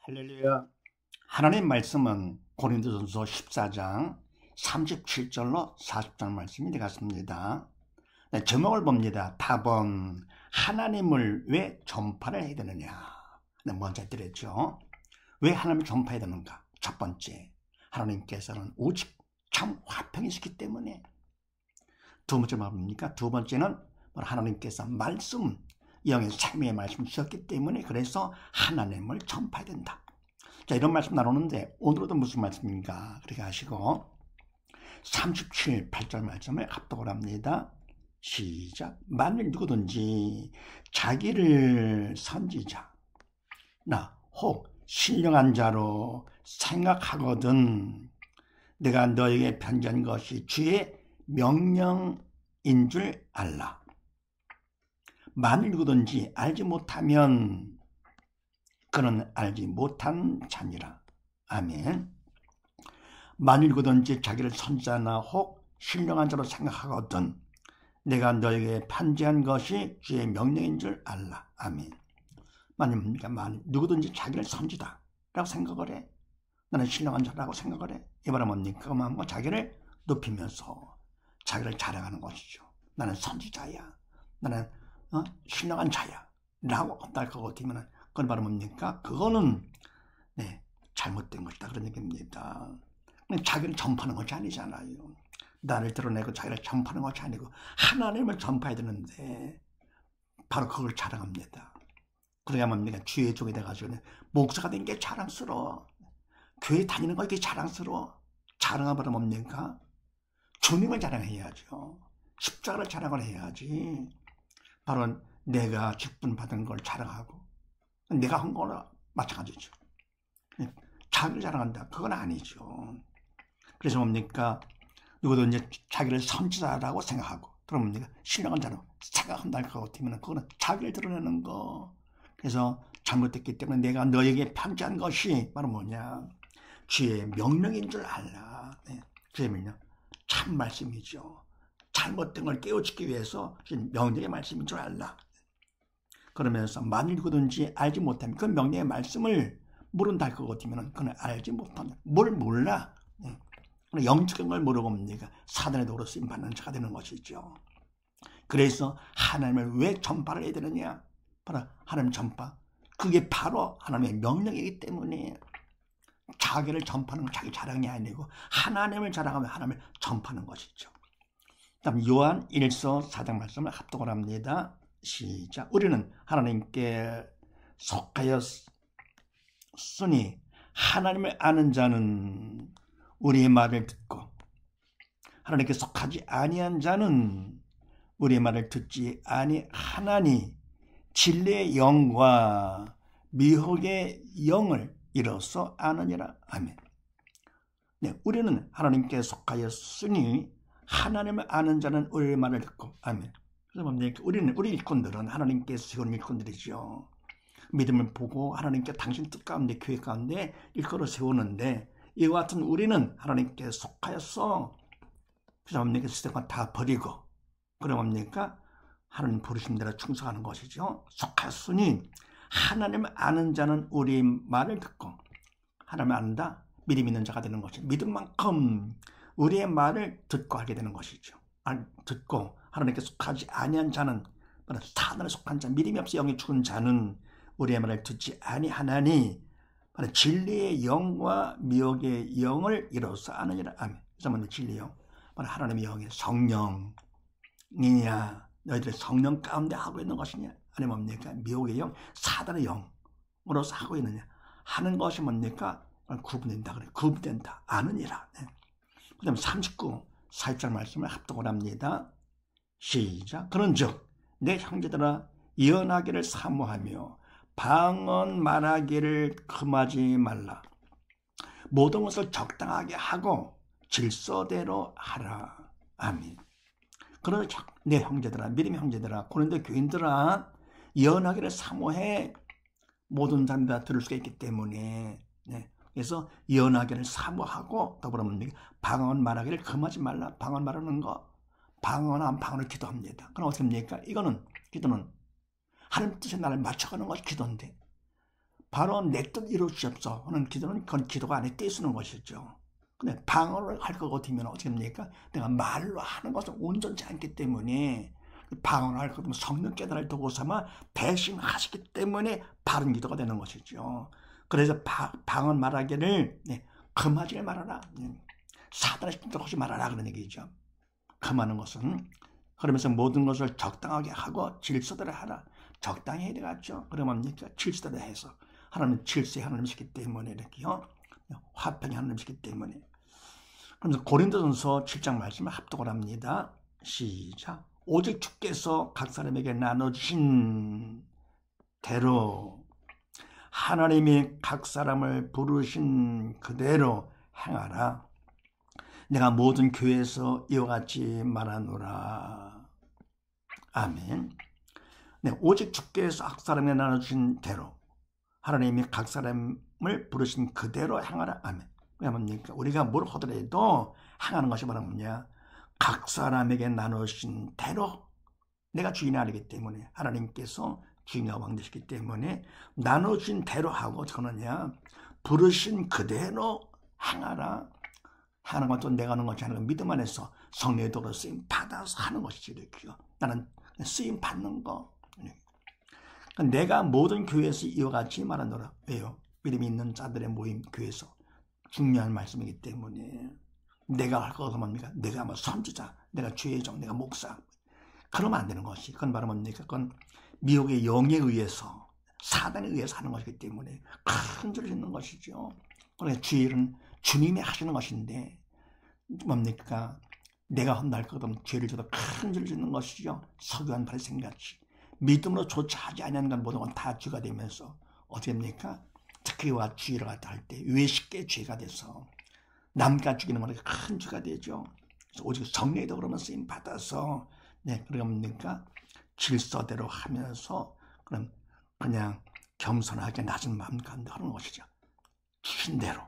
할렐루야. 하나님 말씀은 고린도전서 14장 37절로 40절 말씀이 되겠습니다. 네, 제목을 봅니다. 답은 하나님을 왜 전파를 해야 되느냐. 네, 먼저 드렸죠. 왜 하나님을 전파해야 되는가? 첫 번째, 하나님께서는 오직 참 화평이시기 때문에. 두 번째 뭡니까? 두 번째는 하나님께서 말씀, 영의 생명의 말씀을 주셨기 때문에 그래서 하나님을 전파해야 된다. 자, 이런 말씀 나누는데 오늘도 무슨 말씀인가? 그렇게 하시고 37, 8절 말씀을 합독을 합니다. 시작. 만일 누구든지 자기를 선지자나 혹 신령한 자로 생각하거든 내가 너에게 편지한 것이 주의 명령인 줄 알라. 만일 누구든지 알지 못하면 그는 알지 못한 자니라. 아멘. 만일 누구든지 자기를 선지자나 혹 신령한 자로 생각하거든 내가 너에게 편지한 것이 주의 명령인 줄 알라. 아멘. 만일 누구든지 자기를 선지자라고 생각을 해. 나는 신령한 자라고 생각을 해. 이 말은 뭡니까? 그만큼 자기를 높이면서 자기를 자랑하는 것이죠. 나는 선지자야. 나는 신령한 자야 라고 할 것 같으면 그건 바로 뭡니까? 그거는 잘못된 것이다 그런 얘기입니다. 자기를 전파하는 것이 아니잖아요. 나를 드러내고 자기를 전파하는 것이 아니고 하나님을 전파해야 되는데 바로 그걸 자랑합니다. 그래야 뭡니까? 주의 종이 돼가지고 목사가 된 게 자랑스러워. 교회 다니는 거 이게 자랑스러워. 자랑하면 바로 뭡니까? 주님을 자랑해야죠. 십자가를 자랑을 해야지. 바로 내가 직분 받은 걸 자랑하고 내가 한 거나 마찬가지죠. 자기를 자랑한다. 그건 아니죠. 그래서 뭡니까? 누구든지 자기를 선지자라고 생각하고 그러면 뭡니까? 신령한 자로 생각한다 할 것 같으면 그거는 자기를 드러내는 거. 그래서 잘못됐기 때문에 내가 너에게 편지한 것이 바로 뭐냐? 주의 명령인 줄 알라. 주의 명령. 참 말씀이죠. 잘못된 걸 깨우치기 위해서 명령의 말씀인 줄 알라. 그러면서 만일 누구든지 알지 못하면 그 명령의 말씀을 모른다 할 것 같으면 그는 알지 못한다. 뭘 몰라. 영적인 걸 모르고 뭡니까? 사단의 도로 쓰임 받는 자가 되는 것이죠. 그래서 하나님을 왜 전파를 해야 되느냐? 바로 하나님 전파. 그게 바로 하나님의 명령이기 때문에 자기를 전파하는 건 자기 자랑이 아니고 하나님을 자랑하면 하나님을 전파하는 것이죠. 다음 요한 1서 4장 말씀을 합독을 합니다. 시작. 우리는 하나님께 속하였으니 하나님을 아는 자는 우리의 말을 듣고 하나님께 속하지 아니한 자는 우리의 말을 듣지 아니하나니 진리의 영과 미혹의 영을 이로써 아느니라. 아멘. 우리는 하나님께 속하였으니 하나님을 아는 자는 우리의 말을 듣고. 아멘. 그래서 뭡니까? 우리 일꾼들은 하나님께서 세운 일꾼들이죠. 믿음을 보고 하나님께 당신 뜻 가운데 교회 가운데 일꾼을 세우는데 이와 같은 우리는 하나님께 속하였어. 그래서 뭡니까? 세상과 다 버리고 그럼 뭡니까? 하나님 부르신 대로 충성하는 것이죠. 속하였으니 하나님을 아는 자는 우리의 말을 듣고 하나님을 안다. 믿음 있는 자가 되는 것이 믿은 만큼 우리의 말을 듣고 하게 되는 것이죠. 듣고 하나님께 속하지 아니한 자는 사단에 속한 자, 믿음이 없어 영이 죽은 자는 우리의 말을 듣지 아니하나니 진리의 영과 미혹의 영을 이로써 아느니라. 아멘. 그래서 먼저 진리의 영, 하나님의 영의 성령이냐, 너희들의 성령 가운데 하고 있는 것이냐, 아니면 뭡니까? 미혹의 영, 사단의 영으로서 하고 있느냐 하는 것이 뭡니까? 구분된다. 그래, 구분된다. 아느니라. 그 다음에 39, 40절 말씀을 합독을 합니다. 시작. 그런즉 내 형제들아 예언하기를 사모하며 방언 말하기를 금하지 말라. 모든 것을 적당하게 하고 질서대로 하라. 아멘. 그런즉 내 형제들아, 믿음의 형제들아, 고린도 교인들아 예언하기를 사모해. 모든 사람이 다 들을 수가 있기 때문에 그래서 예언하기를 사모하고 더불어 방언 말하기를 금하지 말라. 방언 말하는 거 방언한 방언을 기도합니다. 그럼 어떻게 합니까? 이거는 기도는 하나님 뜻에 나를 맞춰가는 것이 기도인데 바로 내 뜻 이루시옵소서 하는 기도는 그건 기도가 안에 떼쓰는 것이죠. 근데 방언을 할 것 같으면 어떻게 됩니까? 내가 말로 하는 것은 온전치 않기 때문에 방언을 할 것 같으면 성령 깨달을 도구 삼아 대신하시기 때문에 바른 기도가 되는 것이죠. 그래서 방언 말하기를 금하지 말아라. 사단의 힘도 하지 말아라 그런 얘기죠. 금하는 것은 그러면서 모든 것을 적당하게 하고 질서대로 하라. 적당히 해야 되겠죠. 그러면 질서대로 해서 하나님은 질서의 하나님이시기 때문에 이렇게요. 화평의 하나님이시기 때문에. 그래서 고린도전서 7장 말씀을 합독을 합니다. 시작. 오직 주께서 각 사람에게 나눠주신 대로 하나님이 각 사람을 부르신 그대로 행하라. 내가 모든 교회에서 이와 같이 말하노라. 아멘. 네, 오직 주께서 각 사람에게 나눠주신 대로 하나님이 각 사람을 부르신 그대로 행하라. 아멘. 왜냐합니까? 우리가 뭘 하더라도 행하는 것이 바로 뭐냐? 각 사람에게 나누신 대로 내가 주인이 아니기 때문에 하나님께서 주인과 왕 되시기 때문에 나누신 대로 하고 저는요 부르신 그대로 행하라. 하는 것도 내가 하는 것이 아니라 믿음 안에서 성령의 도로 쓰임 받아서 하는 것이지 이렇게요. 나는 쓰임 받는 거. 내가 모든 교회에서 이와 같이 말하노라. 왜요? 믿음이 있는 자들의 모임 교회에서 중요한 말씀이기 때문에 내가 할 것은 뭡니까? 내가 뭐 선지자, 내가 주의종, 내가 목사 그러면 안 되는 것이 그건 바로 뭡니까? 그건 미혹의 영에 의해서 사단에 의해서 하는 것이기 때문에 큰 죄를 짓는 것이죠. 그러니까 주일은 주님이 하시는 것인데 뭡니까? 내가 혼날 것 같으면 죄를 져도 큰 죄를 짓는 것이죠. 서교한 발생같이 믿음으로 조차하지 않는 건 모든 건 다 죄가 되면서 어떻게 됩니까? 특히와 주의를 갖다 할 때 외식계 죄가 돼서 남과 죽이는 건 큰 죄가 되죠. 그래서 오직 성령의 그러면 쓰임 받아서 그러니까 뭡니까? 질서대로 하면서 그럼 그냥 겸손하게 낮은 마음 가운데 하는 것이죠. 주신 대로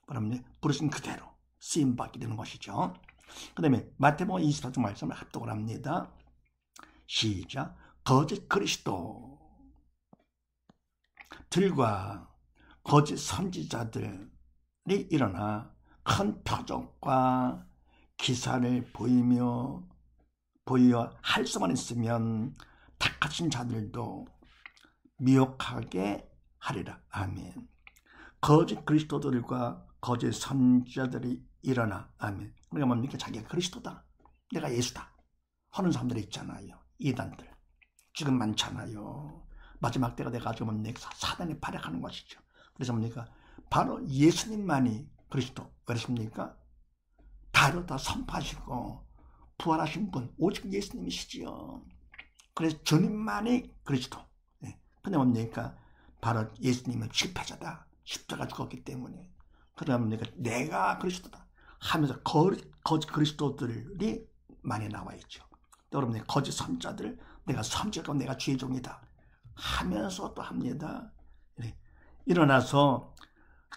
그러면 부르신 그대로 쓰임 받게 되는 것이죠. 그 다음에 마태복음 24장 말씀을 합독을 합니다. 시작. 거짓 그리스도들과 거짓 선지자들이 일어나 큰 표적과 기사를 보이어 할 수만 있으면 택하신 자들도 미혹하게 하리라. 아멘. 거짓 그리스도들과 거짓 선지자들이 일어나. 아멘. 그러니까 뭡니까? 자기가 그리스도다. 내가 예수다. 하는 사람들이 있잖아요. 이단들. 지금 많잖아요. 마지막 때가 돼가지고 뭡니까? 사단이 발악하는 것이죠. 그래서 뭡니까? 바로 예수님만이 그리스도. 그렇습니까? 다를 다 선포하시고 부활하신 분 오직 예수님이시지요. 그래서 주님만이 그리스도. 근데 뭡니까? 바로 예수님은 실패자다. 십자가 죽었기 때문에. 그러니까 내가 그리스도다 하면서 거짓 그리스도들이 많이 나와 있죠. 여러분 거짓 선자들 내가 선지자고 내가 주의 종이다 하면서 또 합니다. 일어나서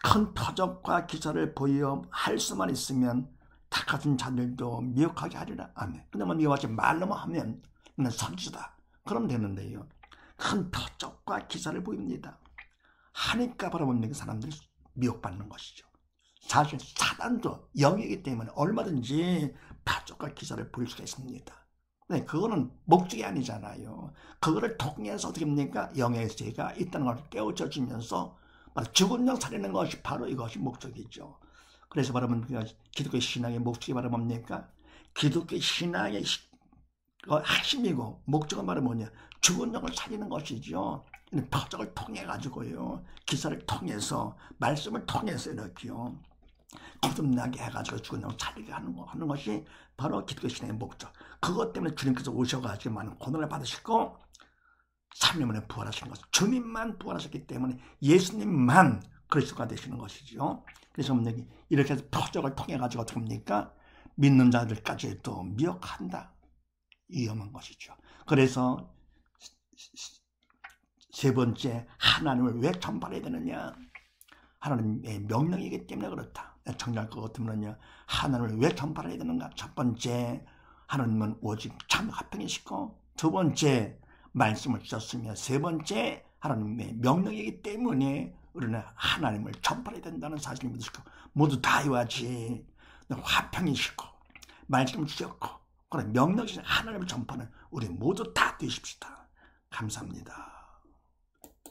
큰 표적과 기사를 보여 할 수만 있으면 택하신 자들도 미혹하게 하리라. 아멘. 근데 뭐 이와 같이 말로만 하면 나는 선지자다. 그러면 되는데요. 큰 표적과 기사를 보입니다. 하니까 바로 뭡니까? 사람들이 미혹받는 것이죠. 사실 사단도 영이기 때문에 얼마든지 표적과 기사를 보일 수가 있습니다. 네, 그거는 목적이 아니잖아요. 그거를 통해서 어떻게 합니까? 영의 죄가 있다는 걸 깨우쳐주면서 죽은 영 살리는 것이 바로 이것이 목적이죠. 그래서 바로 기독교 신앙의 목적이 바로 뭡니까? 기독교 신앙의 핵심이고 목적은 바로 뭐냐? 죽은 영을 살리는 것이죠. 표적을 통해 가지고요, 기사를 통해서 말씀을 통해서 이렇게요 거듭나게 해가지고 죽은 영을 살리게 하는 것이 바로 기독교 신앙의 목적. 그것 때문에 주님께서 오셔가지고 많은 고난을 받으시고 3년 만에 부활하신 것. 주님만 부활하셨기 때문에 예수님만 그리스도가 되시는 것이죠. 그래서 이렇게 해서 표적을 통해 가지고 어떻게 합니까? 믿는 자들까지도 미혹한다. 위험한 것이죠. 그래서 세 번째, 하나님을 왜 전파해야 되느냐? 하나님의 명령이기 때문에 그렇다. 정리할 것 같으면요, 하나님을 왜 전파해야 되는가? 첫 번째, 하나님은 오직 참 화평이시고, 두 번째, 말씀을 주셨으며, 세 번째, 하나님의 명령이기 때문에 우리는 하나님을 전파해야 된다는 사실을 믿으시고 모두 다 해야지. 화평이시고 말씀 주셨고 그런 명령이신 하나님을 전파하는 우리 모두 다 되십시다. 감사합니다.